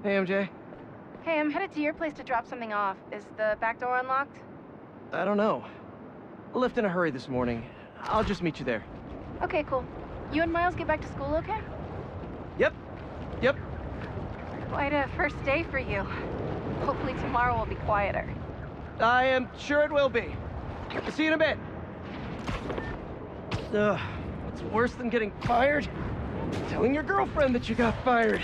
Hey, MJ. Hey, I'm headed to your place to drop something off. Is the back door unlocked? I don't know. I left in a hurry this morning. I'll just meet you there. Okay, cool. You and Miles get back to school okay? Yep. Quite a first day for you. Hopefully tomorrow will be quieter. I am sure it will be. See you in a bit. What's worse than getting fired? Telling your girlfriend that you got fired.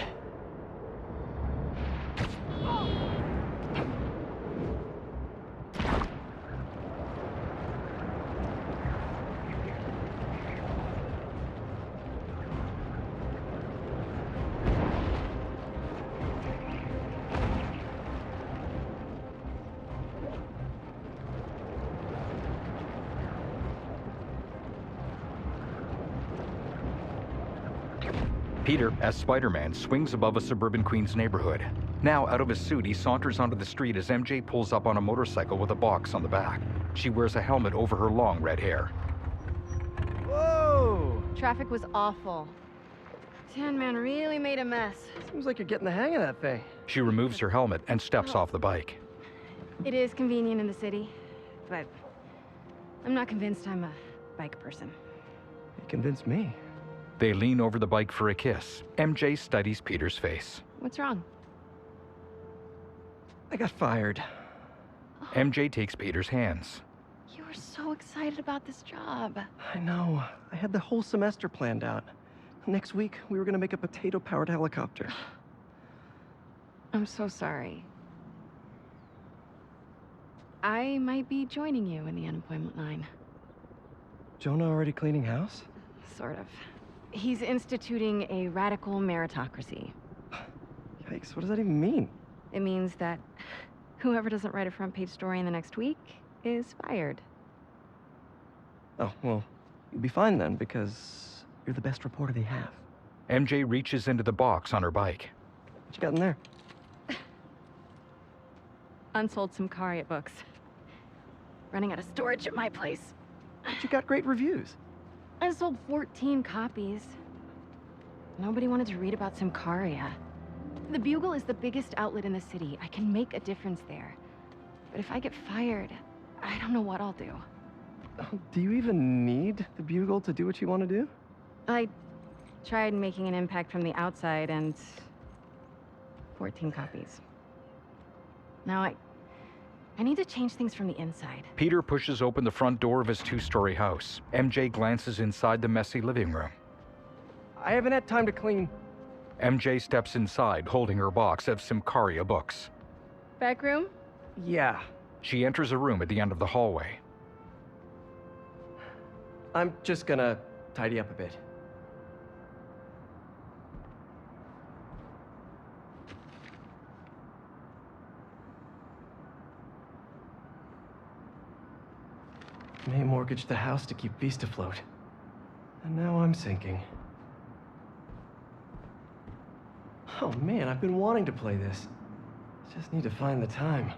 Peter, as Spider-Man, swings above a suburban Queens neighborhood. Now, out of his suit, he saunters onto the street as MJ pulls up on a motorcycle with a box on the back. She wears a helmet over her long red hair. Whoa! Traffic was awful. Tan Man really made a mess. Seems like you're getting the hang of that thing. She removes her helmet and steps off the bike. It is convenient in the city, but I'm not convinced I'm a bike person. You convinced me. They lean over the bike for a kiss. MJ studies Peter's face. What's wrong? I got fired. MJ takes Peter's hands. You were so excited about this job. I know. I had the whole semester planned out. Next week, we were gonna make a potato-powered helicopter. I'm so sorry. I might be joining you in the unemployment line. Jonah already cleaning house? Sort of. He's instituting a radical meritocracy. Yikes, what does that even mean? It means that whoever doesn't write a front page story in the next week is fired. Oh, well, you'll be fine then, because you're the best reporter they have. MJ reaches into the box on her bike. What you got in there? Unsold Simcaria books. Running out of storage at my place. But you got great reviews. I sold 14 copies. Nobody wanted to read about Simcaria. The Bugle is the biggest outlet in the city. I can make a difference there. But if I get fired, I don't know what I'll do. Do you even need the Bugle to do what you want to do? I tried making an impact from the outside and 14 copies. Now I need to change things from the inside. Peter pushes open the front door of his two-story house. MJ glances inside the messy living room. I haven't had time to clean. MJ steps inside, holding her box of Simcaria books. Back room? Yeah. She enters a room at the end of the hallway. I'm just gonna tidy up a bit. May mortgaged the house to keep Beast afloat. And now I'm sinking. Oh man, I've been wanting to play this. Just need to find the time.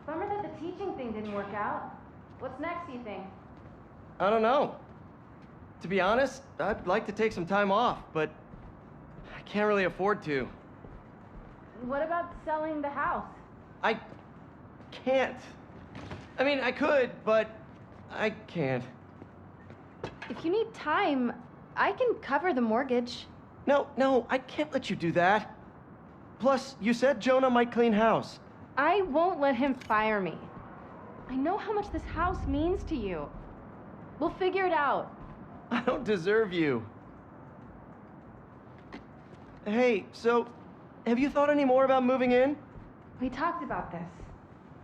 Bummer that the teaching thing didn't work out. What's next, you think? I don't know. To be honest, I'd like to take some time off, but I can't really afford to. What about selling the house? I can't. I mean, I could, but I can't. If you need time, I can cover the mortgage. No, I can't let you do that. Plus, you said Jonah might clean house. I won't let him fire me. I know how much this house means to you. We'll figure it out. I don't deserve you. Hey, so, have you thought any more about moving in? We talked about this.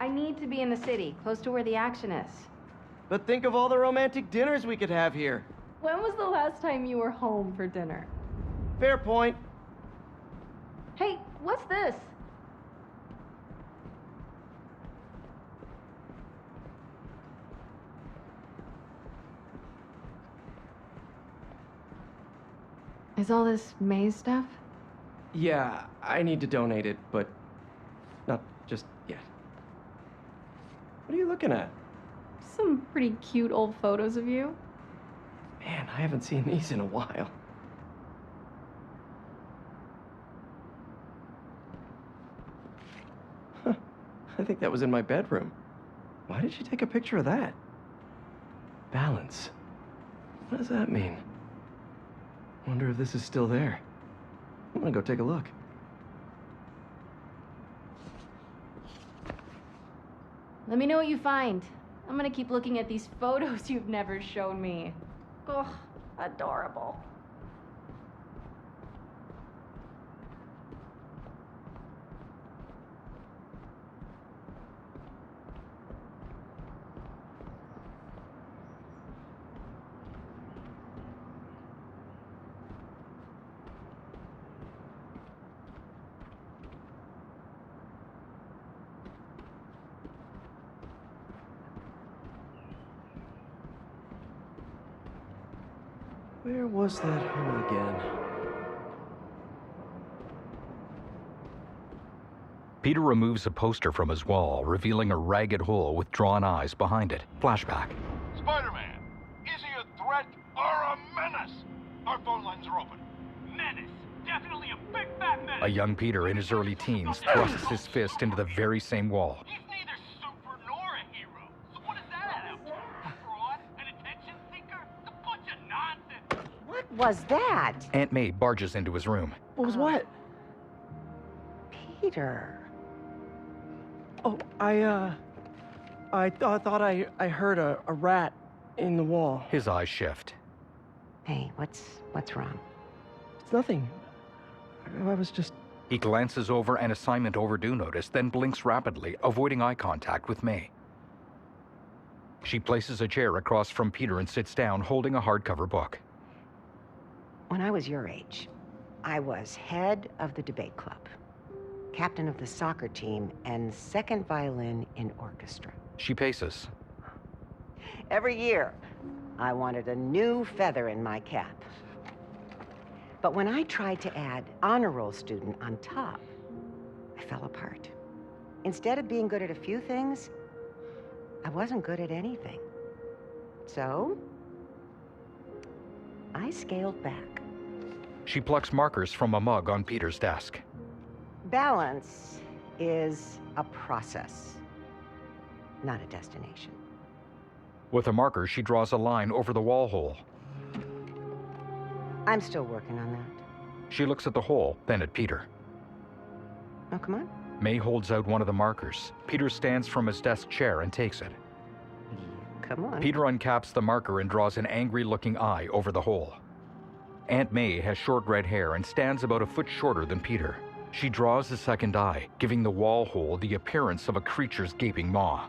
I need to be in the city, close to where the action is. But think of all the romantic dinners we could have here. When was the last time you were home for dinner? Fair point. Hey, what's this? Is all this maze stuff? Yeah, I need to donate it, but not just yet. What are you looking at? Some pretty cute old photos of you. Man, I haven't seen these in a while. Huh. I think that was in my bedroom. Why did she take a picture of that? Balance. What does that mean? Wonder if this is still there. I'm gonna go take a look. Let me know what you find. I'm gonna keep looking at these photos you've never shown me. Ugh, adorable. Where was that hole again? Peter removes a poster from his wall, revealing a ragged hole with drawn eyes behind it. Flashback. Spider-Man, is he a threat or a menace? Our phone lines are open. Menace. Definitely a big fat menace. A young Peter in his early teens thrusts his fist into the very same wall. He's neither super nor a hero. So what does that add up to? A fraud? An attention seeker? A bunch of nonsense. What was that? Aunt May barges into his room. What was what? Peter. Oh, I thought I heard a rat in the wall. His eyes shift. Hey, what's wrong? It's nothing. I was just... He glances over an assignment overdue notice, then blinks rapidly, avoiding eye contact with May. She places a chair across from Peter and sits down, holding a hardcover book. When I was your age, I was head of the debate club, captain of the soccer team, and second violin in orchestra. She paces. Every year, I wanted a new feather in my cap. But when I tried to add honor roll student on top, I fell apart. Instead of being good at a few things, I wasn't good at anything. So, I scaled back. She plucks markers from a mug on Peter's desk. Balance is a process, not a destination. With a marker, she draws a line over the wall hole. I'm still working on that. She looks at the hole, then at Peter. Oh, come on. May holds out one of the markers. Peter stands from his desk chair and takes it. Come on. Peter uncaps the marker and draws an angry-looking eye over the hole. Aunt May has short red hair and stands about a foot shorter than Peter. She draws a second eye, giving the wall hole the appearance of a creature's gaping maw.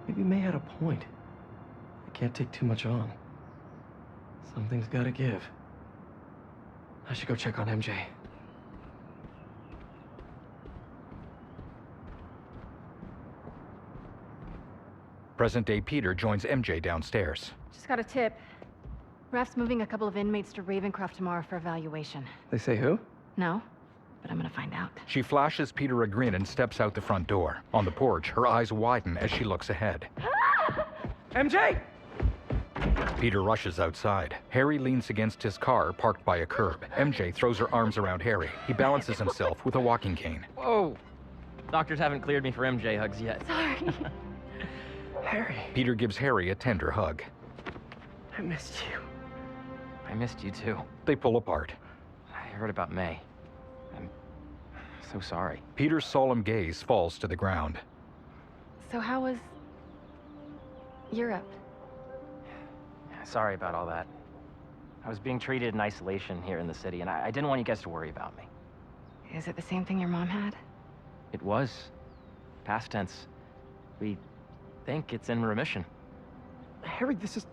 Maybe May had a point. I can't take too much on. Something's gotta give. I should go check on MJ. Present-day Peter joins MJ downstairs. Just got a tip. Raph's moving a couple of inmates to Ravencroft tomorrow for evaluation. They say who? No, but I'm gonna find out. She flashes Peter a grin and steps out the front door. On the porch, her eyes widen as she looks ahead. MJ! Peter rushes outside. Harry leans against his car, parked by a curb. MJ throws her arms around Harry. He balances himself with a walking cane. Whoa! Doctors haven't cleared me for MJ hugs yet. Sorry. Harry, Peter gives Harry a tender hug. I missed you. I missed you too. They pull apart. I heard about May. I'm so sorry. Peter's solemn gaze falls to the ground. So how was Europe? Sorry about all that. I was being treated in isolation here in the city, and I didn't want you guys to worry about me. Is it the same thing your mom had? It was. Past tense. We think it's in remission. Harry, this is...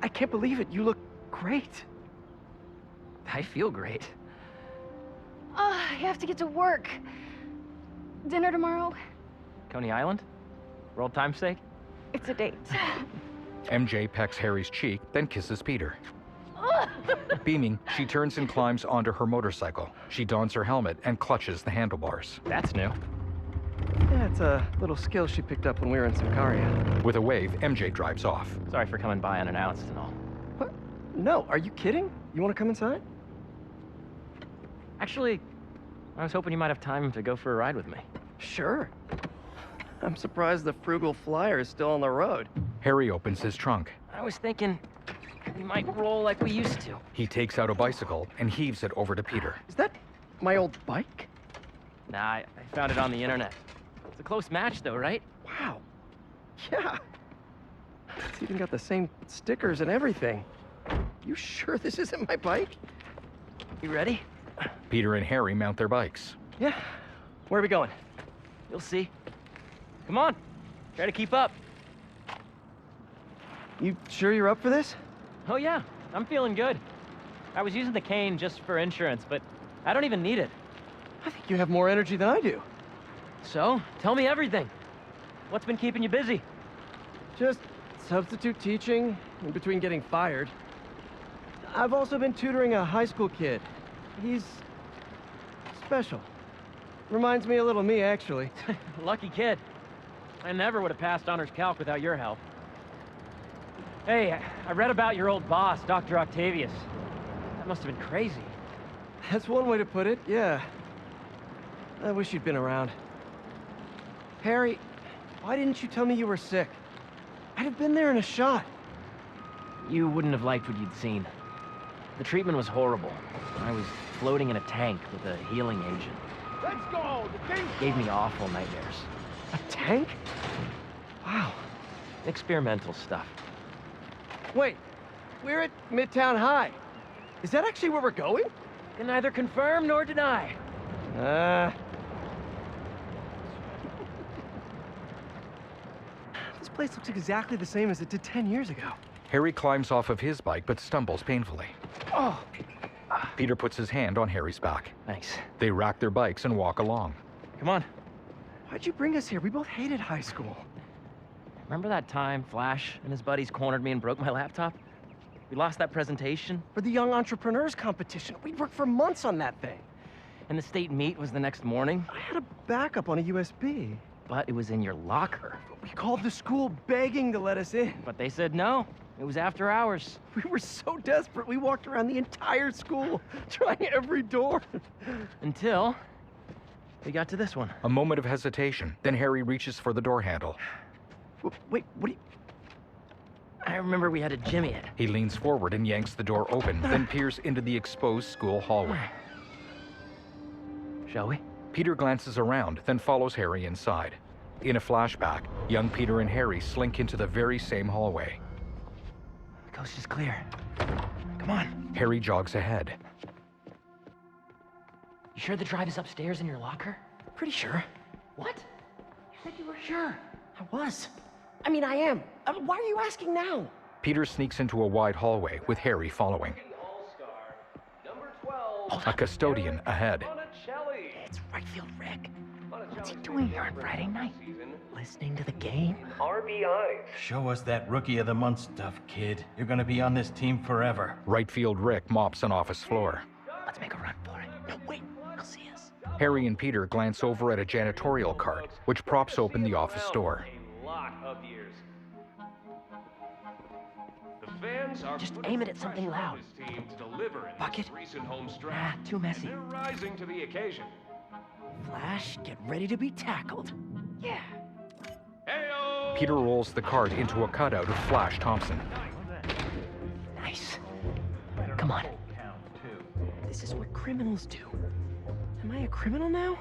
I can't believe it. You look great. I feel great. Oh, I have to get to work. Dinner tomorrow? Coney Island? For old time's sake? It's a date. MJ pecks Harry's cheek, then kisses Peter. Beaming, she turns and climbs onto her motorcycle. She dons her helmet and clutches the handlebars. That's new. Dad, That's a little skill she picked up when we were in Sicaria. With a wave, MJ drives off. Sorry for coming by unannounced and all. What? No, are you kidding? You want to come inside? Actually, I was hoping you might have time to go for a ride with me. Sure. I'm surprised the frugal flyer is still on the road. Harry opens his trunk. I was thinking we might roll like we used to. He takes out a bicycle and heaves it over to Peter. Is that my old bike? Nah, I found it on the internet. It's a close match though, right? Wow. Yeah. It's even got the same stickers and everything. You sure this isn't my bike? You ready? Peter and Harry mount their bikes. Yeah. Where are we going? You'll see. Come on. Try to keep up. You sure you're up for this? Oh yeah, I'm feeling good. I was using the cane just for insurance, but I don't even need it. I think you have more energy than I do. So, tell me everything. What's been keeping you busy? Just substitute teaching in between getting fired. I've also been tutoring a high school kid. He's special. Reminds me a little of me, actually. Lucky kid. I never would have passed honors calc without your help. Hey, I read about your old boss, Dr. Octavius. That must have been crazy. That's one way to put it, yeah. I wish you'd been around. Harry, why didn't you tell me you were sick? I'd have been there in a shot. You wouldn't have liked what you'd seen. The treatment was horrible. I was floating in a tank with a healing agent. Let's go! The king's Gave me awful nightmares. A tank? Wow. Experimental stuff. Wait, we're at Midtown High. Is that actually where we're going? Can neither confirm nor deny. This place looks exactly the same as it did 10 years ago. Harry climbs off of his bike but stumbles painfully. Oh, Peter puts his hand on Harry's back. Thanks. They rack their bikes and walk along. Come on. why'd you bring us here? We both hated high school. Remember that time Flash and his buddies cornered me and broke my laptop? We lost that presentation, For the Young Entrepreneurs Competition. We'd worked for months on that thing. and the state meet was the next morning, I had a backup on a USB. but it was in your locker. We called the school begging to let us in. But they said no. It was after hours. We were so desperate, we walked around the entire school, trying every door. Until we got to this one. A moment of hesitation, then Harry reaches for the door handle. Wait, what do you... I remember we had to jimmy it. He leans forward and yanks the door open, then peers into the exposed school hallway. Shall we? Peter glances around, then follows Harry inside. In a flashback, young Peter and Harry slink into the very same hallway. The coast is clear. Come on. Harry jogs ahead. You sure the drive is upstairs in your locker? Pretty sure. What? You said you were sure. I was. I mean, I am. Why are you asking now? Peter sneaks into a wide hallway with Harry following. A custodian ahead. It's right field Rick. What's he doing here on Friday night? Listening to the game? Show us that Rookie of the Month stuff, kid. You're gonna be on this team forever. Right field Rick mops an office floor. Let's make a run for it. No, wait. He'll see us. Harry and Peter glance over at a janitorial cart, which props open the office door. Just aim it at something loud. Bucket? Ah, too messy. rising to the occasion. Flash, get ready to be tackled. Yeah. Heyo! Peter rolls the cart into a cutout of Flash Thompson. Nice. Come on. This is what criminals do. Am I a criminal now?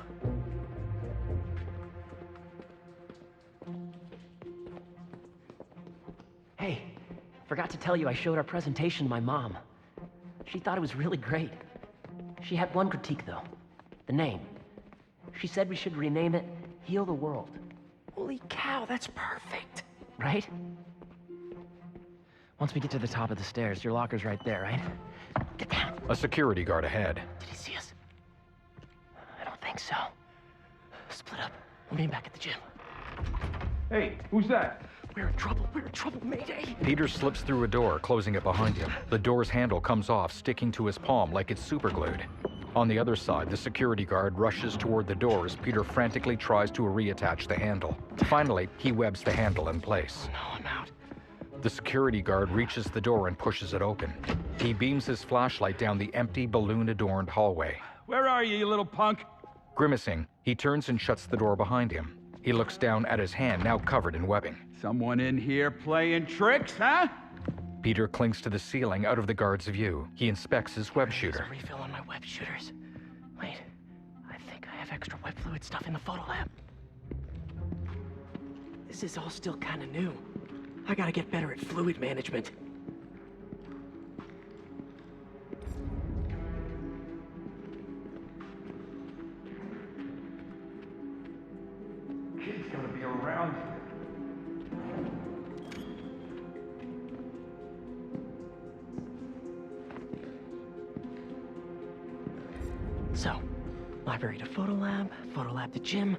Hey, forgot to tell you I showed our presentation to my mom. She thought it was really great. She had one critique, though. The name. She said we should rename it Heal the World. Holy cow, that's perfect. Right? Once we get to the top of the stairs, your locker's right there, right? Get down. A security guard ahead. Did he see us? I don't think so. Split up. We'll meet back at the gym. Hey, who's that? We're in trouble, Mayday. Peter slips through a door, closing it behind him. The door's handle comes off, sticking to his palm like it's superglued. On the other side, the security guard rushes toward the door as Peter frantically tries to reattach the handle. Finally, he webs the handle in place. No, I'm out. The security guard reaches the door and pushes it open. He beams his flashlight down the empty, balloon-adorned hallway. Where are you little punk? Grimacing, he turns and shuts the door behind him. He looks down at his hand, now covered in webbing. Someone in here playing tricks, huh? Peter clings to the ceiling out of the guard's view. He inspects his web shooter. There's a refill on my web shooters. Wait, I think I have extra web fluid stuff in the photo lab. This is all still kind of new. I gotta get better at fluid management. Kid's gonna be around. So, library to photo lab to gym,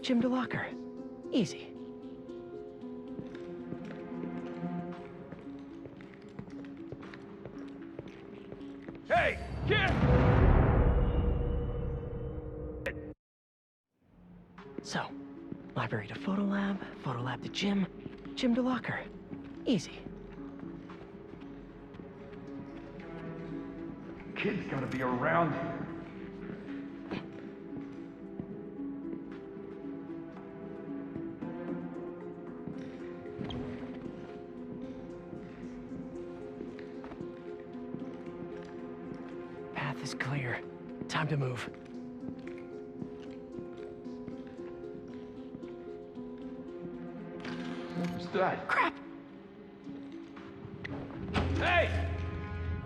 gym to locker. Easy. Hey, kid! So, library to photo lab to gym, gym to locker. Easy. Kid's gonna be around here. Path is clear. Time to move. What's that? Crap! Hey!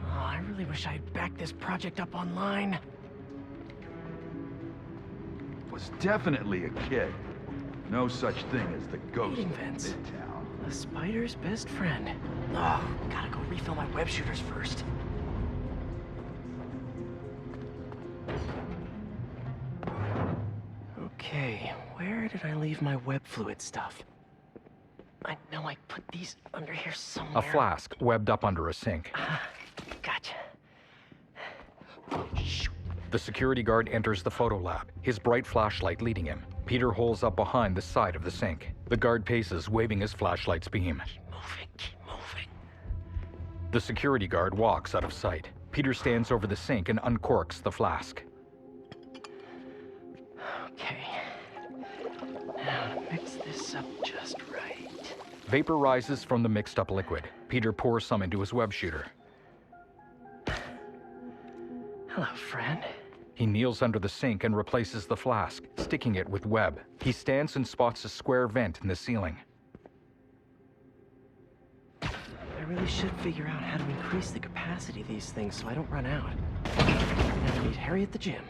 Oh, I really wish I had backed this project up online. Was definitely a kid. No such thing as the ghost Meeting of vents. Midtown. A spider's best friend. Oh, gotta go refill my web shooters first. Okay, where did I leave my web fluid stuff? I know I put these under here somewhere. A flask webbed up under a sink. Gotcha. The security guard enters the photo lab, his bright flashlight leading him. Peter holes up behind the side of the sink. The guard paces, waving his flashlight's beam. Keep moving. The security guard walks out of sight. Peter stands over the sink and uncorks the flask. Okay. Now to mix this up just right. Vapor rises from the mixed-up liquid. Peter pours some into his web shooter. Hello, friend. He kneels under the sink and replaces the flask, sticking it with web. He stands and spots a square vent in the ceiling. I really should figure out how to increase the capacity of these things so I don't run out. Now I need Harry at the gym.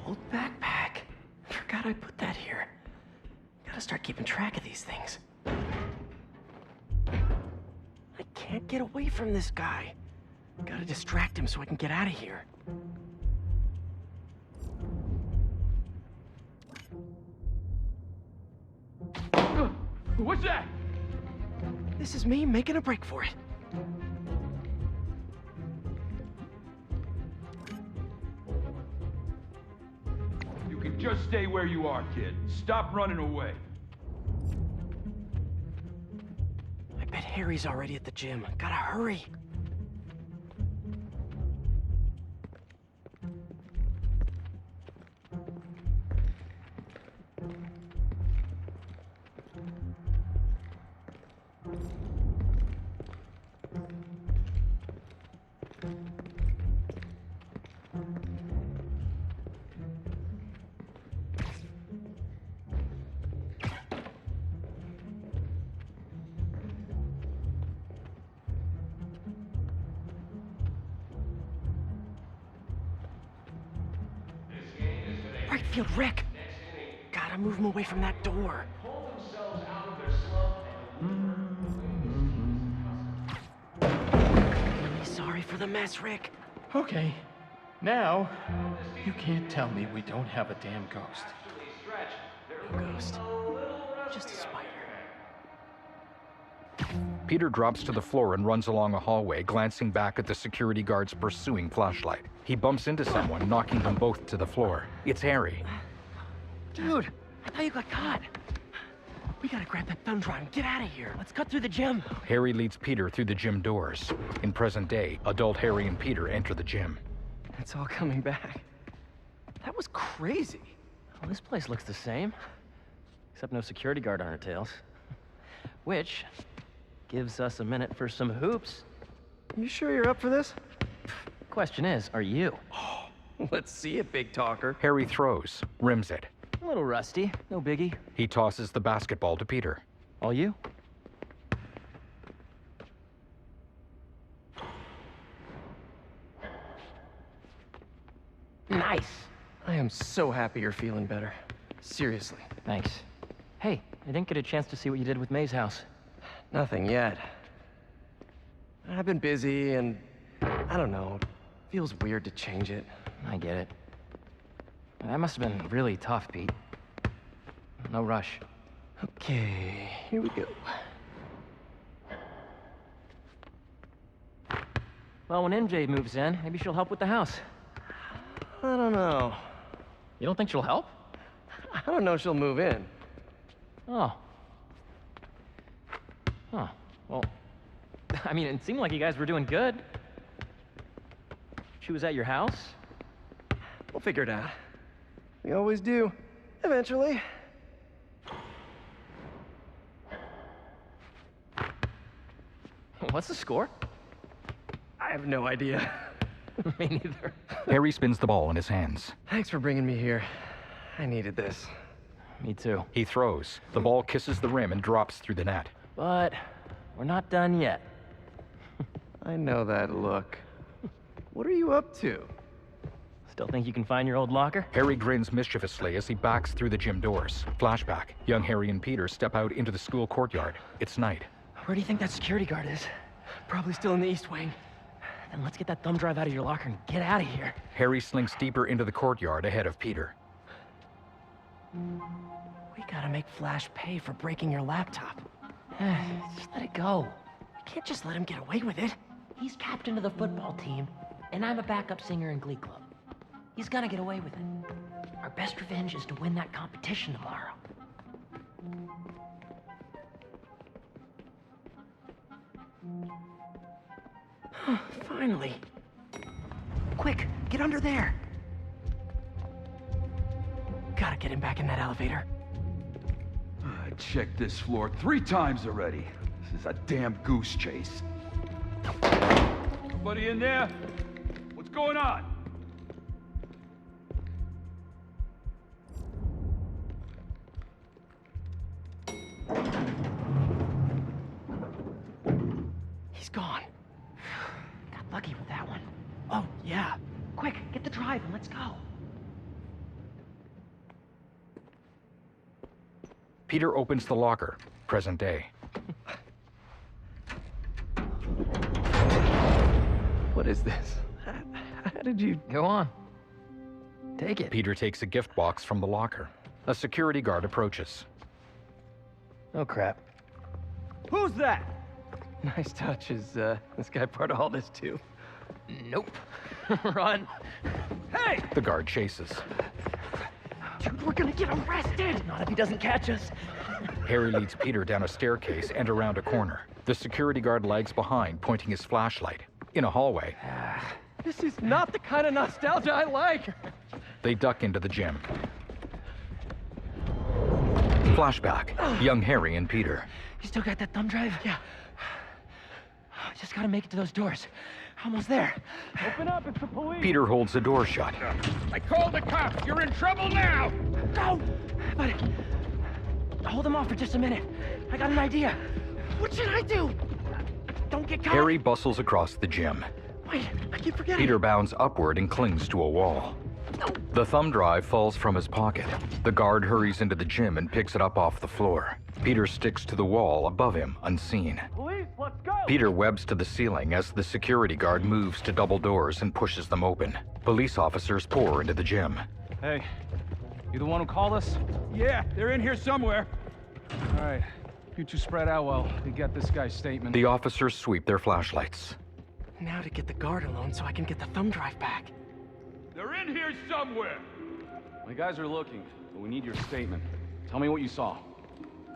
Old backpack. Forgot I put that here. Gotta start keeping track of these things. I can't get away from this guy. Gotta distract him so I can get out of here. What's that? This is me making a break for it. You can just stay where you are, kid. Stop running away. I bet Harry's already at the gym. Gotta hurry. Right field, Rick. Gotta move him away from that door. Really sorry for the mess, Rick. Okay. Now, you can't tell me we don't have a damn ghost. No ghost. Just a spider. Peter drops to the floor and runs along a hallway, glancing back at the security guard's pursuing flashlight. He bumps into someone, knocking them both to the floor. It's Harry. Dude, I thought you got caught. We gotta grab that thumb drive and get out of here. Let's cut through the gym. Harry leads Peter through the gym doors. In present day, adult Harry and Peter enter the gym. It's all coming back. That was crazy. Well, this place looks the same. Except no security guard on our tails. Which gives us a minute for some hoops. You sure you're up for this? Question is, are you? Let's see it, big talker. Harry throws, rims it. A little rusty, no biggie. He tosses the basketball to Peter. All you? Nice. I am so happy you're feeling better. Seriously. Thanks. Hey, I didn't get a chance to see what you did with May's house. Nothing yet. I've been busy and I don't know. Feels weird to change it. I get it. That must have been really tough, Pete. No rush. Okay, here we go. Well, when MJ moves in, maybe she'll help with the house. I don't know. You don't think she'll help? I don't know if she'll move in. Oh. Huh. Well, I mean, it seemed like you guys were doing good. She was at your house? We'll figure it out. We always do. Eventually. What's the score? I have no idea. Me neither. Harry spins the ball in his hands. Thanks for bringing me here. I needed this. Me too. He throws. The ball kisses the rim and drops through the net. But we're not done yet. I know that look. What are you up to? Still think you can find your old locker? Harry grins mischievously as he backs through the gym doors. Flashback. Young Harry and Peter step out into the school courtyard. It's night. Where do you think that security guard is? Probably still in the East Wing. Then let's get that thumb drive out of your locker and get out of here. Harry slinks deeper into the courtyard ahead of Peter. We gotta make Flash pay for breaking your laptop. Just let it go. We can't just let him get away with it. He's captain of the football team, and I'm a backup singer in Glee Club. He's gonna get away with it. Our best revenge is to win that competition tomorrow. Finally. Quick, get under there. Gotta get him back in that elevator. I checked this floor 3 times already. This is a damn goose chase. Nobody in there? What's going on? He's gone. Got lucky with that one. Oh, yeah. Quick, get the drive and let's go. Peter opens the locker. Present day. What is this? How did you... Go on. Take it. Peter takes a gift box from the locker. A security guard approaches. Oh, crap. Who's that? Nice touch. Is this guy part of all this too? Nope. Run. Hey! The guard chases. Dude, we're gonna get arrested! Not if he doesn't catch us. Harry leads Peter down a staircase and around a corner. The security guard lags behind, pointing his flashlight. In a hallway, This is not the kind of nostalgia I like. they duck into the gym. Flashback. Young Harry and Peter. You still got that thumb drive? Yeah. Just gotta make it to those doors. Almost there. Open up, it's the police. Peter holds the door shut. I called the cops. You're in trouble now. No! But hold them off for just a minute. I got an idea. What should I do? Don't get caught. Harry bustles across the gym. Wait, I keep forgetting. Peter bounds upward and clings to a wall. The thumb drive falls from his pocket. The guard hurries into the gym and picks it up off the floor. Peter sticks to the wall above him, unseen. Police, let's go. Peter webs to the ceiling as the security guard moves to double doors and pushes them open. Police officers pour into the gym. Hey, you the one who called us? Yeah, they're in here somewhere. All right, You two spread out while we get this guy's statement. The officers sweep their flashlights. Now to get the guard alone so I can get the thumb drive back. They're in here somewhere! My guys are looking, but we need your statement. Tell me what you saw.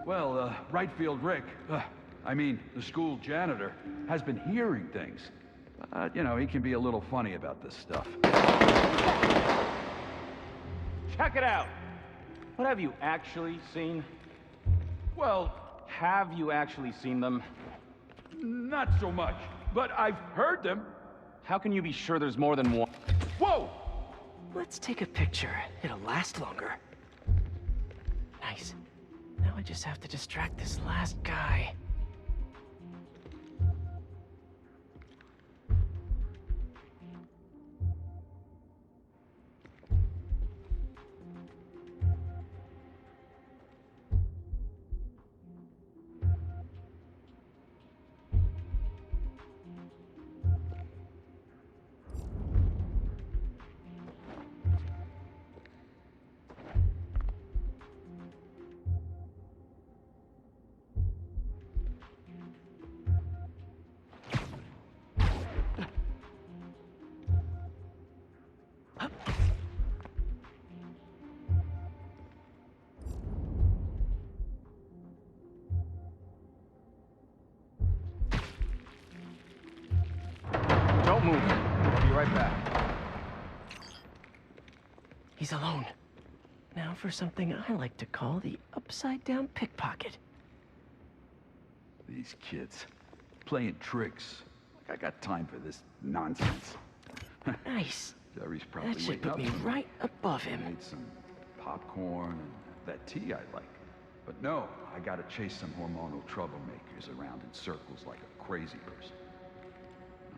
Well, right field Rick, I mean, the school janitor, has been hearing things. You know, he can be a little funny about this stuff. Check it out! What have you actually seen? Well, Have you actually seen them? not so much, but I've heard them. How can you be sure there's more than one? Whoa! Let's take a picture. It'll last longer. Nice. Now I just have to distract this last guy. Don't move. I'll be right back. He's alone. Now for something I like to call the upside-down pickpocket. These kids, playing tricks. Like I got time for this nonsense. Nice. Terry's probably That should waiting put up me somewhere. right above him. Made some popcorn and that tea I like. But no, I gotta chase some hormonal troublemakers around in circles like a crazy person.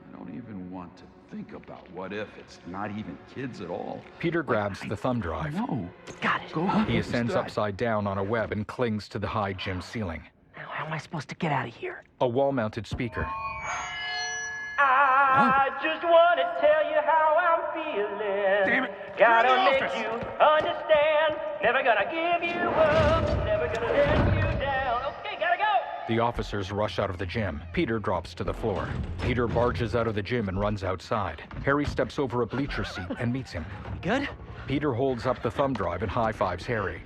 I don't even want to think about what if it's not even kids at all. Peter grabs the thumb drive. No. Got it. Go He ascends upside down on a web and clings to the high gym ceiling. Now how am I supposed to get out of here? A wall-mounted speaker. I just want to tell you how I'm feeling. Damn it. Gotta You're in the make office. you understand. Never gonna give you up. Never gonna let you down. Okay, gotta go. The officers rush out of the gym. Peter drops to the floor. Peter barges out of the gym and runs outside. Harry steps over a bleacher seat and meets him. You good? Peter holds up the thumb drive and high-fives Harry.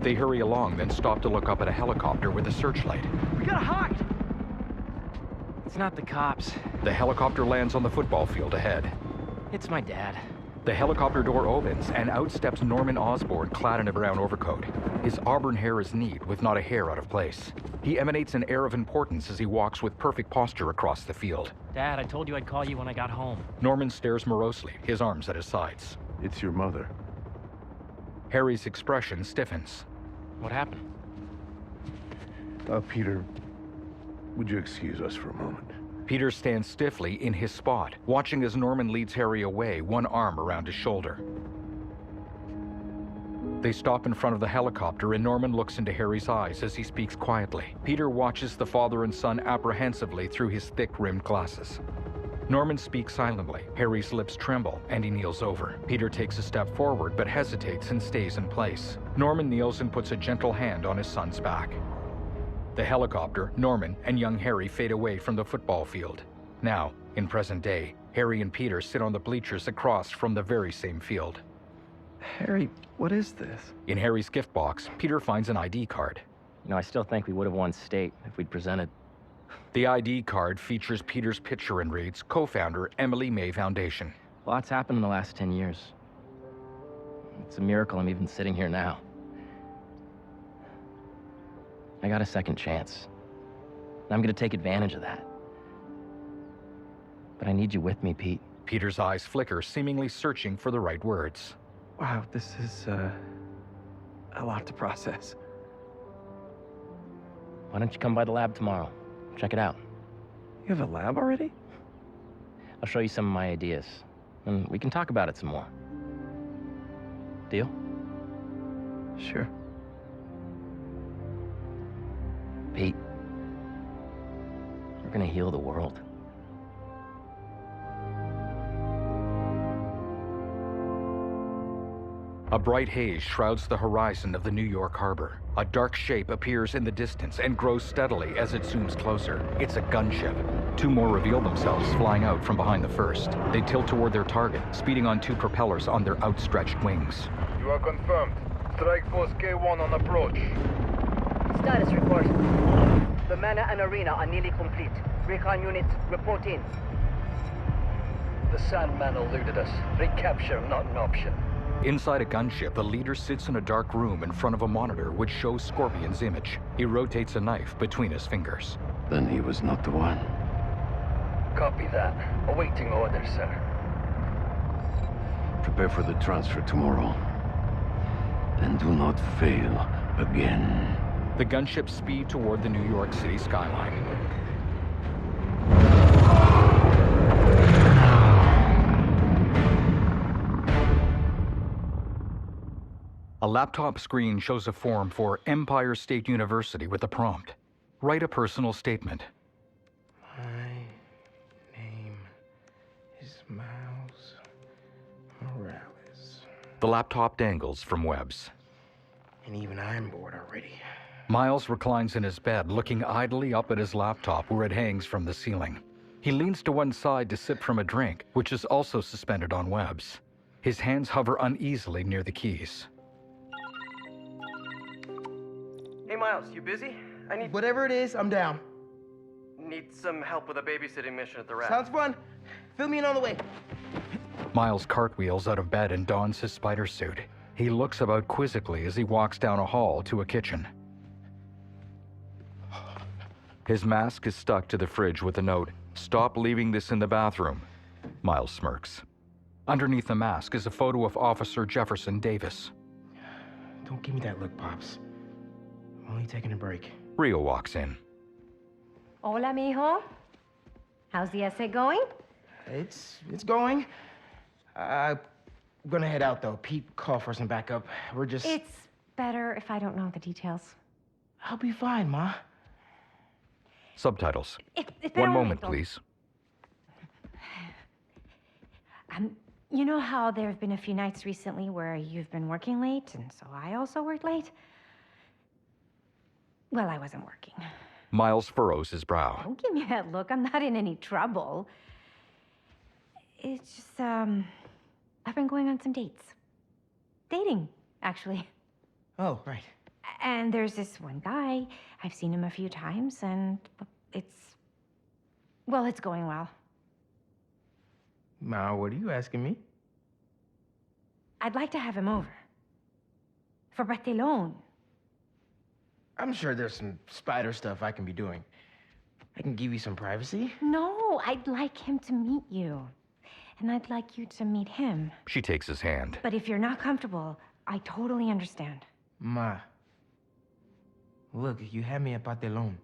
They hurry along, then stop to look up at a helicopter with a searchlight. We gotta hide! It's not the cops. The helicopter lands on the football field ahead. It's my dad. The helicopter door opens, and out steps Norman Osborn, clad in a brown overcoat. His auburn hair is neat, with not a hair out of place. He emanates an air of importance as he walks with perfect posture across the field. Dad, I told you I'd call you when I got home. Norman stares morosely, his arms at his sides. It's your mother. Harry's expression stiffens. What happened? Peter, would you excuse us for a moment? Peter stands stiffly in his spot, watching as Norman leads Harry away, one arm around his shoulder. They stop in front of the helicopter, and Norman looks into Harry's eyes as he speaks quietly. Peter watches the father and son apprehensively through his thick-rimmed glasses. Norman speaks silently. Harry's lips tremble, and he kneels over. Peter takes a step forward, but hesitates and stays in place. Norman kneels and puts a gentle hand on his son's back. The helicopter, Norman, and young Harry fade away from the football field. Now, in present day, Harry and Peter sit on the bleachers across from the very same field. Harry, what is this? In Harry's gift box, Peter finds an ID card. You know, I still think we would have won state if we'd presented. The ID card features Peter's picture and reads, co-founder, Emily May Foundation. Lots happened in the last 10 years. It's a miracle I'm even sitting here now. I got a second chance. And I'm gonna take advantage of that. But I need you with me, Pete. Peter's eyes flicker, seemingly searching for the right words. Wow, this is, a lot to process. Why don't you come by the lab tomorrow? Check it out. You have a lab already? I'll show you some of my ideas. And we can talk about it some more. Deal? Sure. Pete, we're gonna heal the world. A bright haze shrouds the horizon of the New York harbor. A dark shape appears in the distance and grows steadily as it zooms closer. It's a gunship. Two more reveal themselves flying out from behind the first. They tilt toward their target, speeding on two propellers on their outstretched wings. You are confirmed. Strike Force K1 on approach. Status report. The manor and arena are nearly complete. Recon units, report in. The Sandman eluded us. Recapture not an option. Inside a gunship, the leader sits in a dark room in front of a monitor which shows Scorpion's image. He rotates a knife between his fingers. Then he was not the one. Copy that. Awaiting orders, sir. Prepare for the transfer tomorrow. And do not fail again. The gunships speed toward the New York City skyline. A laptop screen shows a form for Empire State University with a prompt. Write a personal statement. My name is Miles Morales. The laptop dangles from Webb's. And even I'm bored already. Miles reclines in his bed, looking idly up at his laptop where it hangs from the ceiling. He leans to one side to sip from a drink, which is also suspended on Webb's. His hands hover uneasily near the keys. Hey, Miles, you busy? I need... Whatever it is, I'm down. Need some help with a babysitting mission at the raft. Sounds fun. Fill me in on the way. Miles cartwheels out of bed and dons his spider suit. He looks about quizzically as he walks down a hall to a kitchen. His mask is stuck to the fridge with a note, "Stop leaving this in the bathroom." Miles smirks. Underneath the mask is a photo of Officer Jefferson Davis. Don't give me that look, Pops. I'm only taking a break. Rio walks in. Hola, mijo. How's the essay going? It's going. I'm gonna head out, though. Pete called for some backup. We're just... It's better if I don't know the details. I'll be fine, Ma. Subtitles. Espera One un moment, momento. please. You know how there have been a few nights recently where you've been working late, and so I also worked late? Well, I wasn't working. Miles furrows his brow. Don't give me that look. I'm not in any trouble. It's just, I've been going on some dates. Dating, actually. Oh, right. And there's this one guy. I've seen him a few times, and it's going well. Ma, what are you asking me? I'd like to have him over. For Bartelone. I'm sure there's some spider stuff I can be doing. I can give you some privacy. No, I'd like him to meet you. And I'd like you to meet him. She takes his hand. But if you're not comfortable, I totally understand. Ma, look, you had me at Patelon.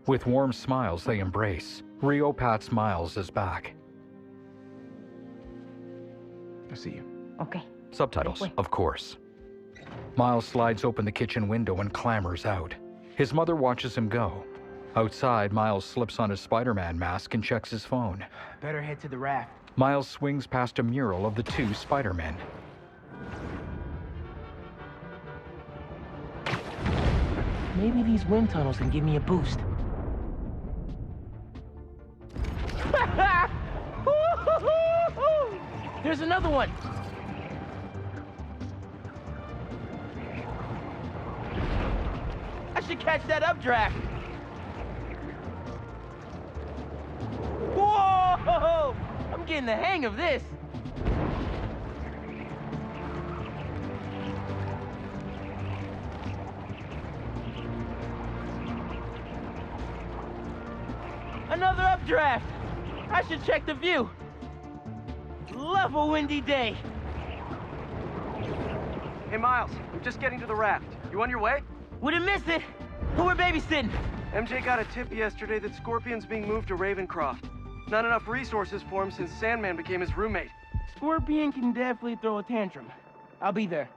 With warm smiles, they embrace. Rio pats Miles' back. I'll see you. Okay. Subtitles, of course. Miles slides open the kitchen window and clambers out. His mother watches him go. Outside, Miles slips on his Spider-Man mask and checks his phone. Better head to the raft. Miles swings past a mural of the two Spider-Men. Maybe these wind tunnels can give me a boost. There's another one! I should catch that updraft! Whoa! I'm getting the hang of this! Another updraft! I should check the view! Love a windy day! Hey, Miles, I'm just getting to the raft. You on your way? Wouldn't miss it! Who we're babysitting? MJ got a tip yesterday that Scorpion's being moved to Ravencroft. Not enough resources for him since Sandman became his roommate. Scorpion can definitely throw a tantrum. I'll be there.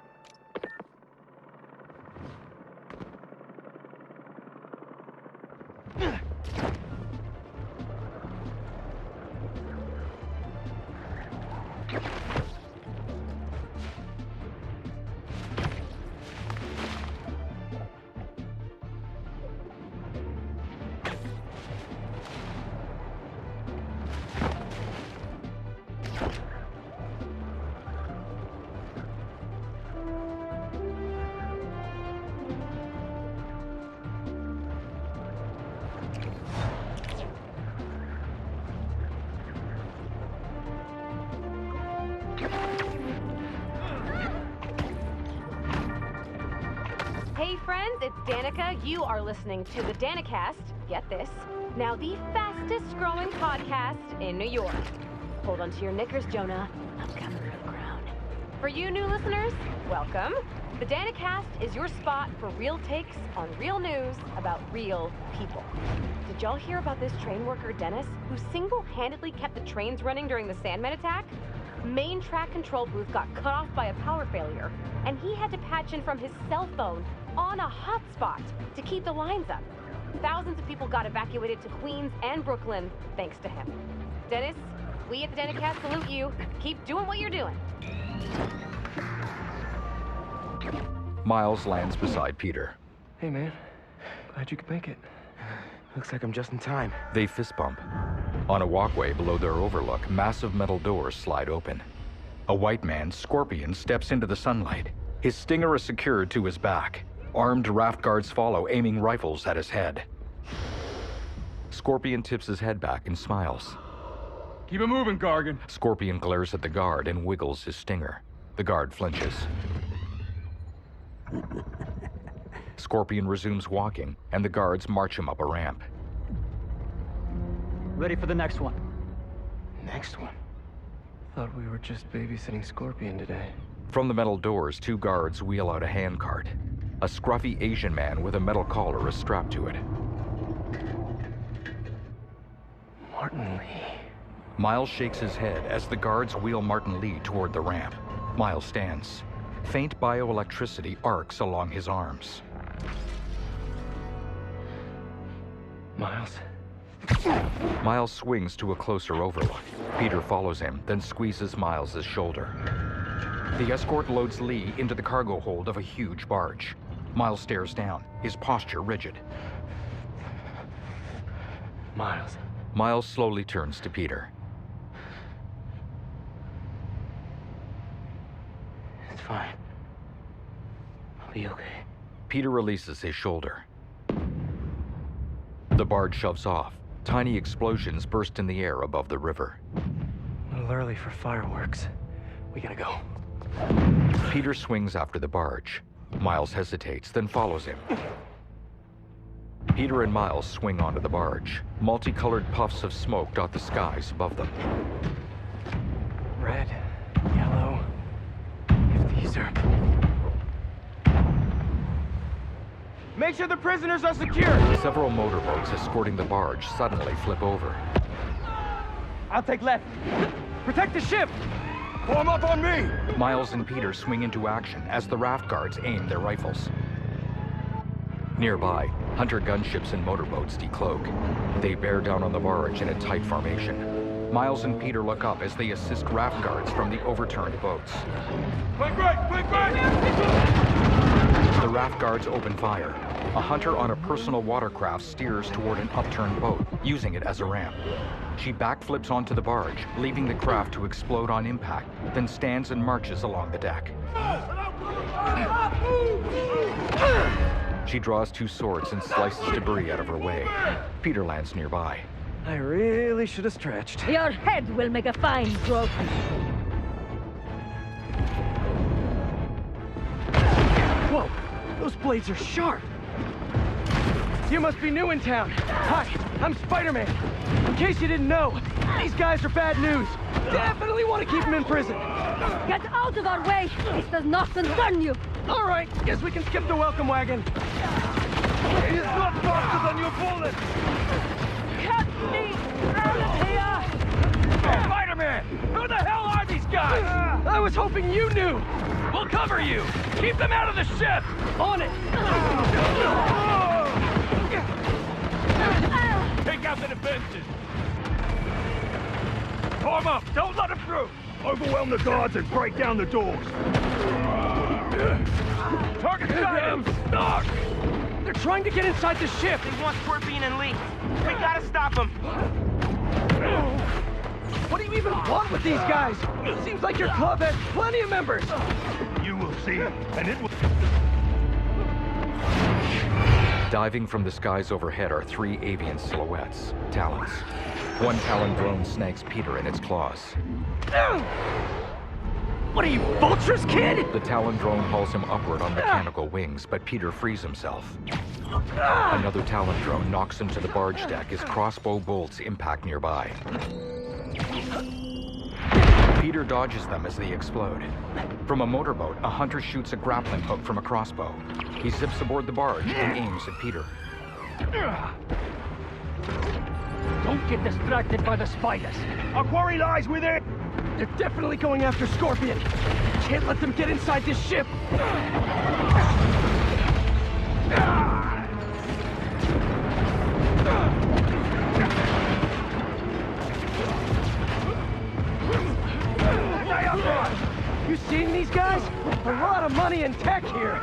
friends, it's Danica. You are listening to the Danicast. Get this. Now the fastest growing podcast in New York. Hold on to your knickers, Jonah. I'm coming to the ground. For you new listeners, welcome. The Danicast is your spot for real takes on real news about real people. Did y'all hear about this train worker, Dennis, who single-handedly kept the trains running during the Sandman attack? Main track control booth got cut off by a power failure, and he had to patch in from his cell phone on a hotspot to keep the lines up. Thousands of people got evacuated to Queens and Brooklyn thanks to him. Dennis, we at the Danicast salute you. Keep doing what you're doing. Miles lands beside Peter. Hey, man. Glad you could make it. Looks like I'm just in time. They fist bump. On a walkway below their overlook, massive metal doors slide open. A white man, Scorpion, steps into the sunlight. His stinger is secured to his back. Armed raft guards follow, aiming rifles at his head. Scorpion tips his head back and smiles. Keep it moving, Gargan. Scorpion glares at the guard and wiggles his stinger. The guard flinches. Scorpion resumes walking, and the guards march him up a ramp. Ready for the next one. Next one? Thought we were just babysitting Scorpion today. From the metal doors, two guards wheel out a handcart. A scruffy Asian man with a metal collar is strapped to it. Martin Lee. Miles shakes his head as the guards wheel Martin Lee toward the ramp. Miles stands. Faint bioelectricity arcs along his arms. Miles? Miles swings to a closer overlook. Peter follows him, then squeezes Miles's shoulder. The escort loads Lee into the cargo hold of a huge barge. Miles stares down, his posture rigid. Miles. Miles slowly turns to Peter. It's fine. I'll be okay. Peter releases his shoulder. The barge shoves off. Tiny explosions burst in the air above the river. A little early for fireworks. We gotta go. Peter swings after the barge. Miles hesitates, then follows him. Peter and Miles swing onto the barge. Multicolored puffs of smoke dot the skies above them. Red, yellow. If these are... Make sure the prisoners are secure! Several motorboats escorting the barge suddenly flip over. I'll take left. Protect the ship! Form up on me! Miles and Peter swing into action as the raft guards aim their rifles. Nearby, hunter gunships and motorboats decloak. They bear down on the barge in a tight formation. Miles and Peter look up as they assist raft guards from the overturned boats. Quick right! Quick right! The raft guards open fire. A hunter on a personal watercraft steers toward an upturned boat, using it as a ramp. She backflips onto the barge, leaving the craft to explode on impact, then stands and marches along the deck. She draws two swords and slices debris out of her way. Peter lands nearby. I really should have stretched. Your head will make a fine trophy. Whoa! Those blades are sharp! You must be new in town. Hi, I'm Spider-Man. In case you didn't know, these guys are bad news. Definitely want to keep them in prison. Get out of our way! This does not concern you! All right, guess we can skip the welcome wagon. He's not faster than your bullet! Cut me out of here! Spider-Man! Who the hell are these guys? I was hoping you knew! We'll cover you! Keep them out of the ship! On it! Take out the defenses! Form up! Don't let them through! Overwhelm the guards and break down the doors! Target sighted! Knock! They're trying to get inside the ship! They want Scorpion and Lee. We gotta stop them! What do you even want with these guys? Seems like your club has plenty of members! You will see, and it will... Diving from the skies overhead are three avian silhouettes, talons. One talon drone snags Peter in its claws. What are you, vultures, kid? The Talon drone hauls him upward on mechanical wings, but Peter frees himself. Another Talon drone knocks him to the barge deck as crossbow bolts impact nearby. Peter dodges them as they explode. From a motorboat, a hunter shoots a grappling hook from a crossbow. He zips aboard the barge and aims at Peter. Don't get distracted by the spiders. Our quarry lies within. They're definitely going after Scorpion. Can't let them get inside this ship. You seen these guys? A lot of money and tech here.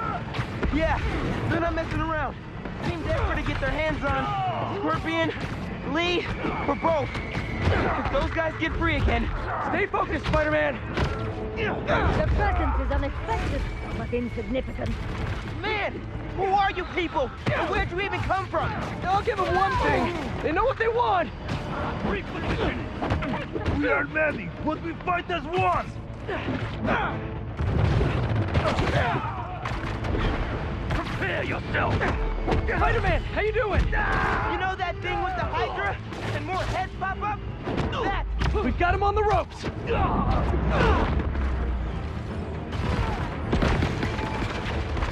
Yeah, they're not messing around. Seems desperate to get their hands on Scorpion, Lee, or both. If those guys get free again, stay focused, Spider-Man. The presence is unexpected, but insignificant. Man, who are you people? And where'd you even come from? I'll give them one thing. They know what they want. Reposition. We are many, but we fight as one. Prepare yourself. Spider-Man, how you doing? You know that thing with the Hydra and more heads pop up? That! We've got him on the ropes!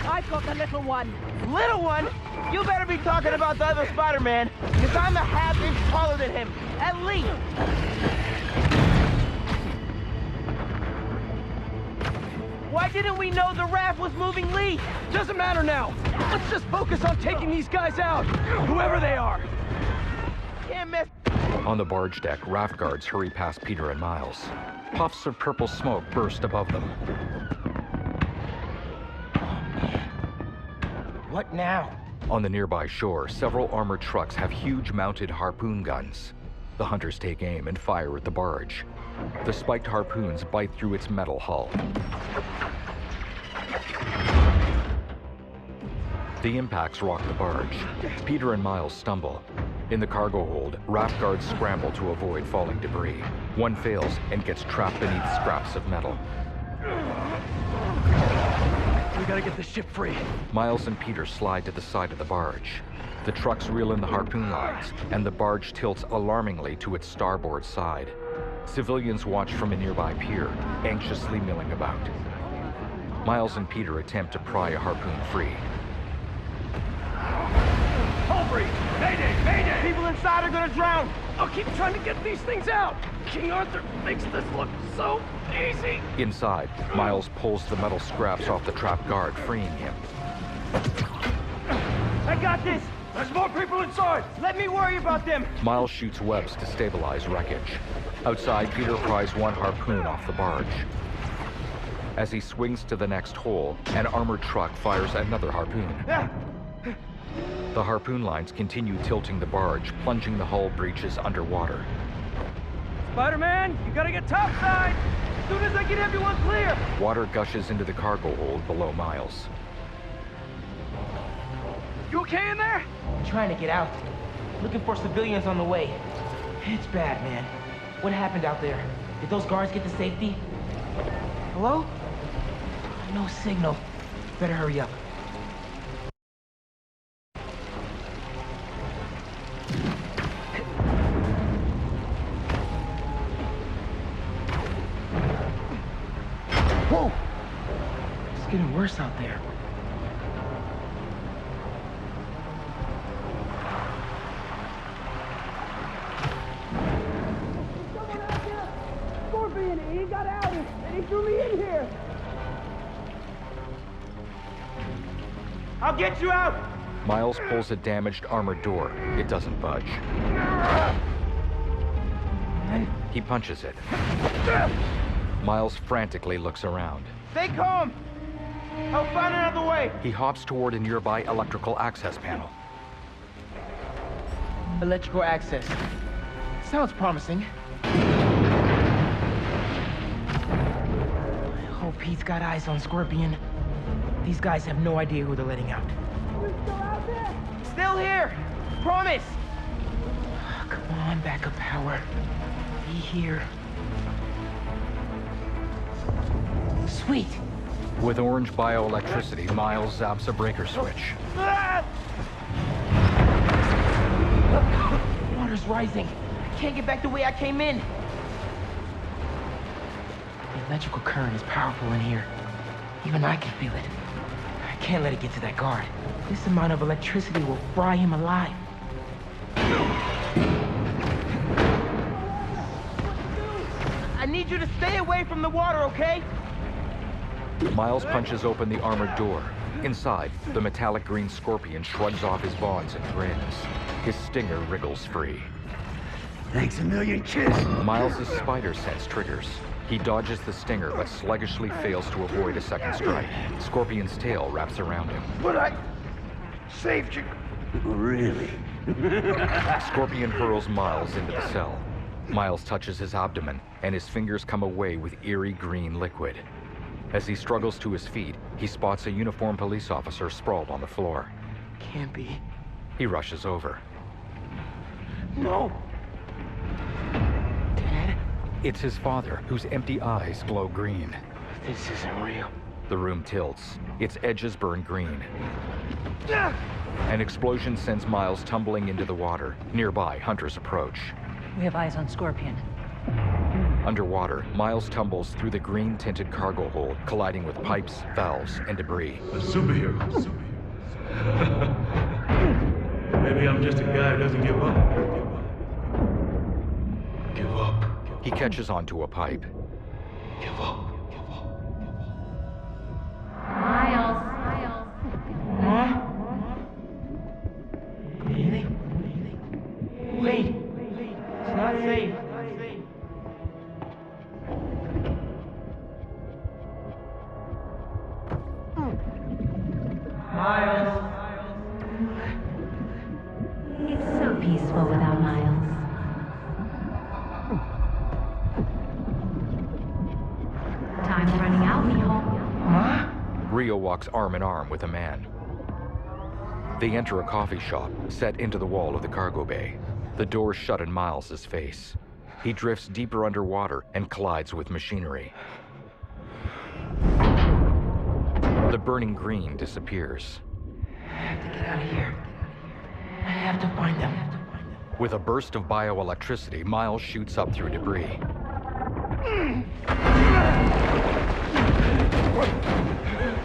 I've got the little one. Little one? You better be talking about the other Spider-Man, because I'm a half-inch taller than him, at least! Why didn't we know the raft was moving Lee? Doesn't matter now. Let's just focus on taking these guys out, whoever they are. Can't miss. On the barge deck, raft guards hurry past Peter and Miles. Puffs of purple smoke burst above them. What now? On the nearby shore, several armored trucks have huge mounted harpoon guns. The hunters take aim and fire at the barge. The spiked harpoons bite through its metal hull. The impacts rock the barge. Peter and Miles stumble. In the cargo hold, raft guards scramble to avoid falling debris. One fails and gets trapped beneath scraps of metal. We gotta get the ship free. Miles and Peter slide to the side of the barge. The trucks reel in the harpoon lines, and the barge tilts alarmingly to its starboard side. Civilians watch from a nearby pier, anxiously milling about. Miles and Peter attempt to pry a harpoon free. Aubrey! Mayday! Mayday! People inside are gonna drown! I'll keep trying to get these things out! King Arthur makes this look so easy! Inside, Miles pulls the metal scraps off the trapped guard, freeing him. I got this! There's more people inside! Let me worry about them! Miles shoots webs to stabilize wreckage. Outside, Peter pries one harpoon off the barge. As he swings to the next hole, an armored truck fires another harpoon. The harpoon lines continue tilting the barge, plunging the hull breaches underwater. Spider-Man, you gotta get topside! As soon as I get everyone clear! Water gushes into the cargo hold below Miles. You okay in there? I'm trying to get out. Looking for civilians on the way. It's bad, man. What happened out there? Did those guards get to safety? Hello? No signal. Better hurry up. Whoa! It's getting worse out there. He got out and he threw me in here. I'll get you out. Miles pulls a damaged armored door. It doesn't budge. He punches it. Miles frantically looks around. Stay calm. I'll find another way. He hops toward a nearby electrical access panel. Electrical access. Sounds promising. Hope he's got eyes on Scorpion. These guys have no idea who they're letting out. You're still out there? Still here. Promise. Come on, backup power. Be here. Sweet. With orange bioelectricity, Miles zaps a breaker switch. Water's rising. I can't get back the way I came in. The electrical current is powerful in here. Even I can feel it. I can't let it get to that guard. This amount of electricity will fry him alive. I need you to stay away from the water, okay? Miles punches open the armored door. Inside, the metallic green scorpion shrugs off his bonds and grins. His stinger wriggles free. Thanks a million, kiss. Miles' spider sense triggers. He dodges the stinger, but sluggishly fails to avoid a second strike. Scorpion's tail wraps around him. But I saved you. Really? Scorpion hurls Miles into the cell. Miles touches his abdomen, and his fingers come away with eerie green liquid. As he struggles to his feet, he spots a uniformed police officer sprawled on the floor. Can't be. He rushes over. No! Dad? It's his father, whose empty eyes glow green. This isn't real. The room tilts. Its edges burn green. An explosion sends Miles tumbling into the water. Nearby, hunters approach. We have eyes on Scorpion. Underwater, Miles tumbles through the green-tinted cargo hold, colliding with pipes, valves, and debris. A superhero. Maybe I'm just a guy who doesn't give up. Give up. He catches onto a pipe. Give up. Miles. Huh? Really? Wait. It's not safe. Miles. It's so peaceful without Miles. Time's running out, mijo. Huh? Rio walks arm in arm with a man. They enter a coffee shop, set into the wall of the cargo bay. The doors shut in Miles' face. He drifts deeper underwater and collides with machinery. The burning green disappears. I have to get out of here. I have to find them. With a burst of bioelectricity, Miles shoots up through debris.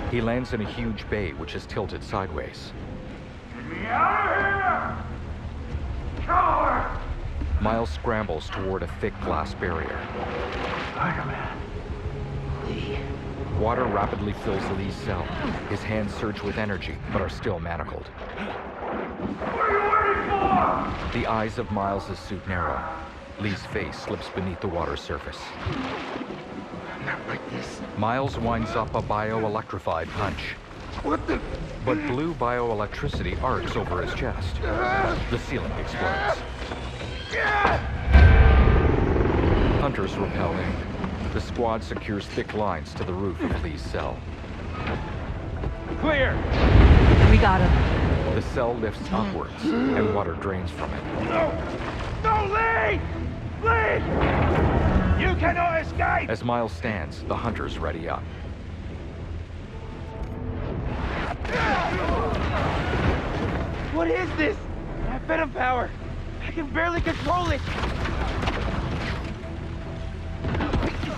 He lands in a huge bay which is tilted sideways. Get me out of here! Coward! Miles scrambles toward a thick glass barrier. Spider-Man. Lee. Water rapidly fills Lee's cell. His hands surge with energy, but are still manacled. What are you waiting for? The eyes of Miles' suit narrow. Lee's face slips beneath the water's surface. Not like this. Miles winds up a bioelectrified punch. What the? But blue bioelectricity arcs over his chest. The ceiling explodes. Hunters repel in. The squad secures thick lines to the roof of Lee's cell. Clear! We got him. The cell lifts upwards, and water drains from it. No! No, Lee! Lee! You cannot escape! As Miles stands, the hunters ready up. What is this? I fed him power. I can barely control it.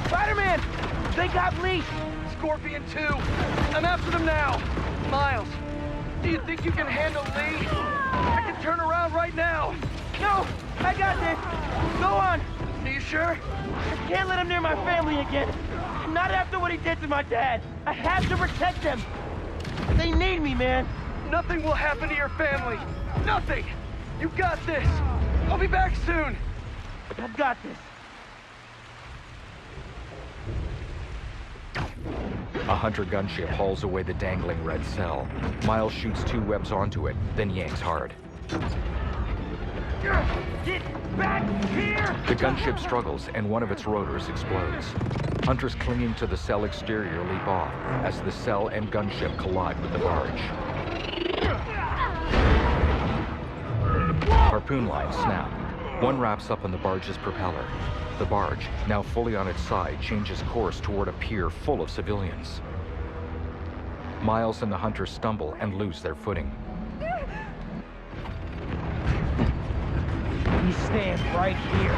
Spider-Man! They got Lee! Scorpion 2! I'm after them now! Miles, do you think you can handle Lee? I can turn around right now! No! I got this! Go on! Are you sure? I can't let him near my family again! Not after what he did to my dad! I have to protect them! They need me, man! Nothing will happen to your family! Nothing! You got this! I'll be back soon! I've got this. A hunter gunship hauls away the dangling red cell. Miles shoots 2 webs onto it, then yanks hard. Get back here! The gunship struggles, and one of its rotors explodes. Hunters clinging to the cell exterior leap off, as the cell and gunship collide with the barge. Harpoon lines snap. One wraps up on the barge's propeller. the barge, now fully on its side, changes course toward a pier full of civilians. Miles and the hunter stumble and lose their footing. He stands right here.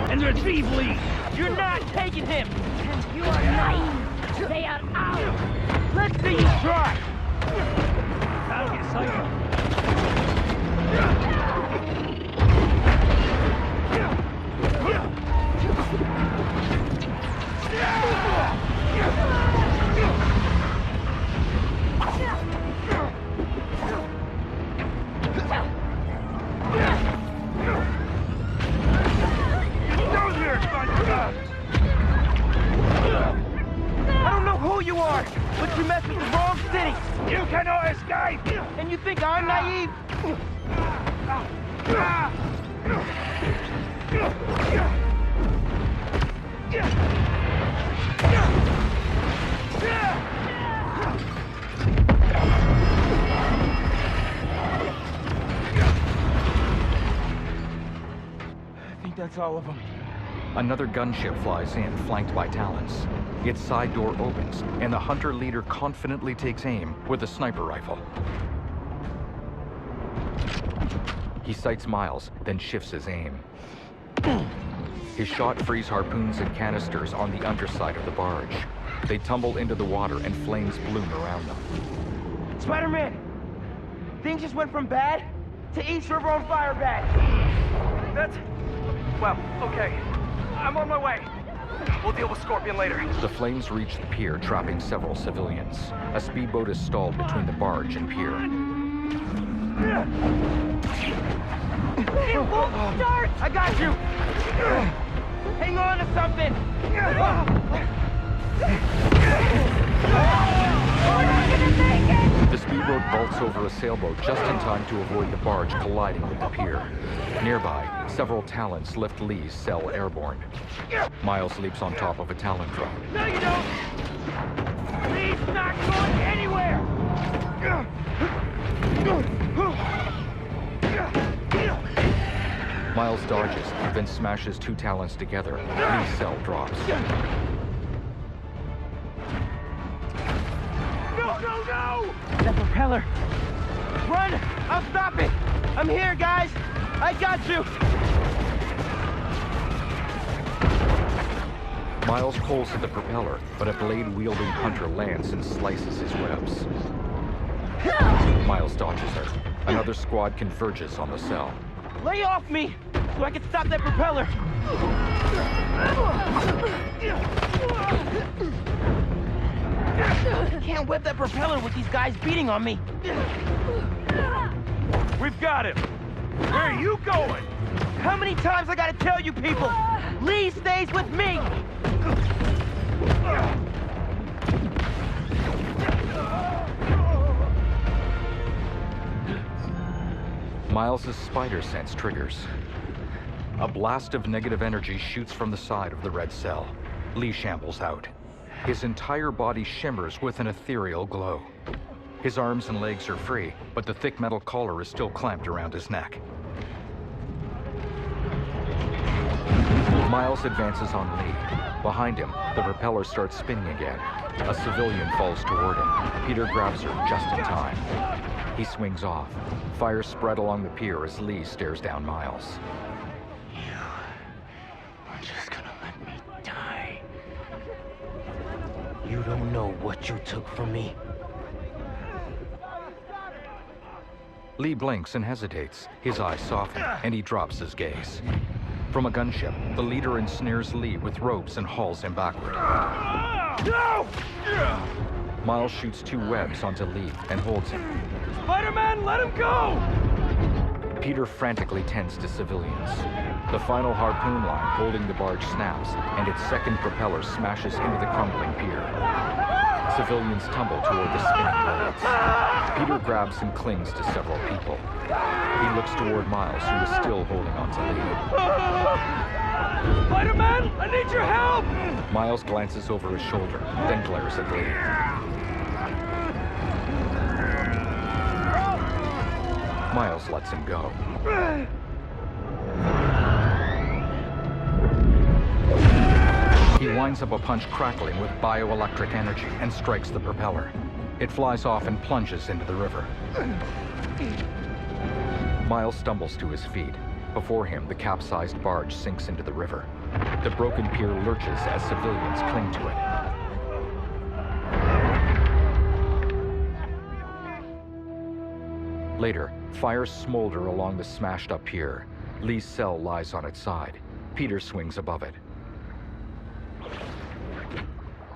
And retrieve Lee! You're not taking him! You are naive! They are out! Let's see you try! I'll get cycled. I don't know who you are, but you messed with the wrong city. You cannot escape! And you think I'm naive? I think that's all of them. Another gunship flies in, flanked by Talons. Its side door opens, and the hunter leader confidently takes aim with a sniper rifle. He sights Miles, then shifts his aim. His shot frees harpoons and canisters on the underside of the barge. They tumble into the water and flames bloom around them. Spider-Man! Things just went from bad to East River on fire bad. That's... well, okay. I'm on my way. We'll deal with Scorpion later. The flames reach the pier, trapping several civilians. A speedboat is stalled between the barge and pier. It won't start! I got you! Hang on to something! We're not gonna make it! The speedboat vaults over a sailboat just in time to avoid the barge colliding with the pier. Nearby, several Talons lift Lee's cell airborne. Miles leaps on top of a Talon drone. No, you don't! Lee's not going anywhere! Miles dodges, then smashes two Talons together. Lee's cell drops. No, no, no! That propeller! Run! I'll stop it! I'm here, guys! I got you! Miles pulls at the propeller, but a blade-wielding hunter lands and slices his webs. Miles dodges her. Another squad converges on the cell. Lay off me, so I can stop that propeller! I can't whip that propeller with these guys beating on me! We've got him! Where are you going? How many times I gotta tell you people? Lee stays with me! Miles' spider sense triggers. A blast of negative energy shoots from the side of the red cell. Lee shambles out. His entire body shimmers with an ethereal glow. His arms and legs are free, but the thick metal collar is still clamped around his neck. Miles advances on Lee. Behind him, the propeller starts spinning again. A civilian falls toward him. Peter grabs her just in time. He swings off. Fire spread along the pier as Lee stares down Miles. You are just gonna let me die. You don't know what you took from me. Lee blinks and hesitates. His eyes soften, and he drops his gaze. From a gunship, the leader ensnares Lee with ropes and hauls him backward. No! Miles shoots two webs onto Lee and holds him. Spider-Man, let him go! Peter frantically tends to civilians. The final harpoon line holding the barge snaps, and its second propeller smashes into the crumbling pier. Civilians tumble toward the spinning blades. Peter grabs and clings to several people. He looks toward Miles, who is still holding on to Lee. Spider-Man, I need your help! Miles glances over his shoulder, then glares at Lee. Miles lets him go. lines up a punch crackling with bioelectric energy and strikes the propeller. It flies off and plunges into the river. Miles stumbles to his feet. Before him, the capsized barge sinks into the river. The broken pier lurches as civilians cling to it. Later, fires smolder along the smashed-up pier. Lee's cell lies on its side. Peter swings above it.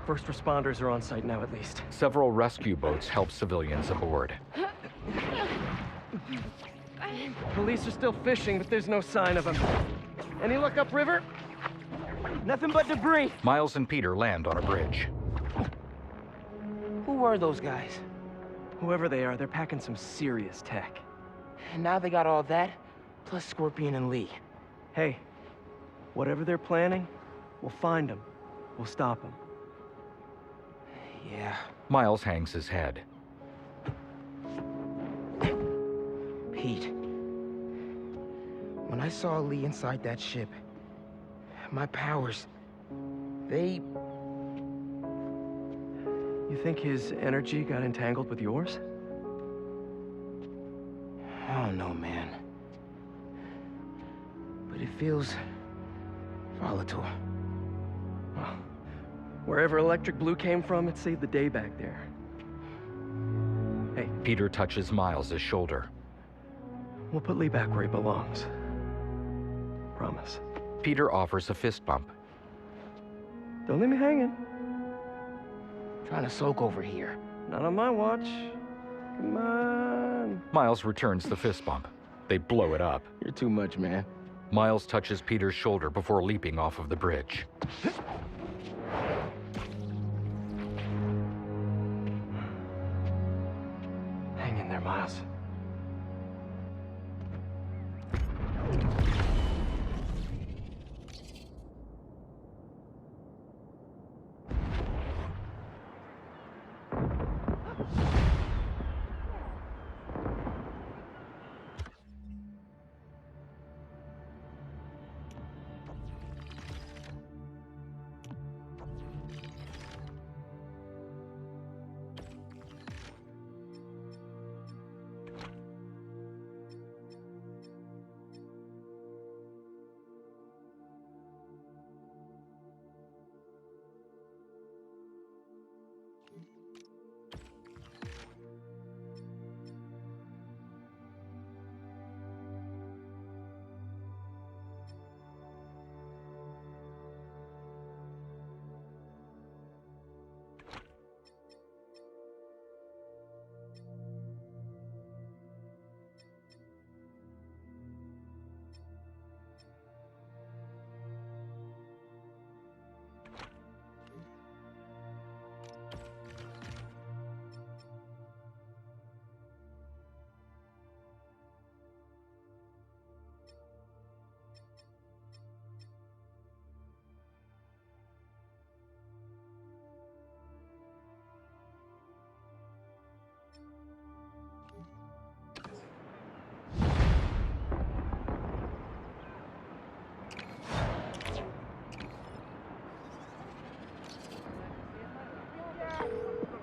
First responders are on site now, at least. Several rescue boats help civilians aboard. Police are still fishing, but there's no sign of them. Any luck upriver? Nothing but debris. Miles and Peter land on a bridge. Who were those guys? Whoever they are, they're packing some serious tech. And now they got all that, plus Scorpion and Lee. Hey, whatever they're planning, we'll find them. We'll stop them. Yeah. Miles hangs his head. Pete, when I saw Lee inside that ship, my powers, they... You think his energy got entangled with yours? I don't know, man. But it feels volatile. Well, wherever Electric Blue came from, it saved the day back there. Hey. Peter touches Miles' shoulder. We'll put Lee back where he belongs. Promise. Peter offers a fist bump. Don't leave me hanging. Trying to soak over here. Not on my watch. Come on. Miles returns the fist bump. They blow it up. You're too much, man. Miles touches Peter's shoulder before leaping off of the bridge. Hang in there, Miles.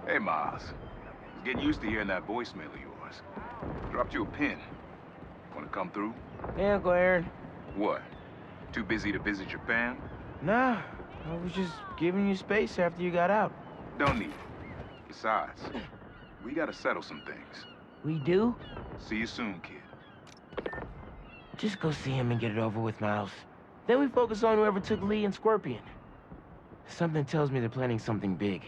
Hey, Miles. I was getting used to hearing that voicemail of yours. Dropped you a pin. Wanna come through? Hey, Uncle Aaron. What? Too busy to visit your fam? Nah, I was just giving you space after you got out. Don't need it. Besides, we gotta settle some things. We do? See you soon, kid. Just go see him and get it over with, Miles. Then we focus on whoever took Lee and Scorpion. Something tells me they're planning something big.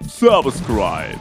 Subscribe.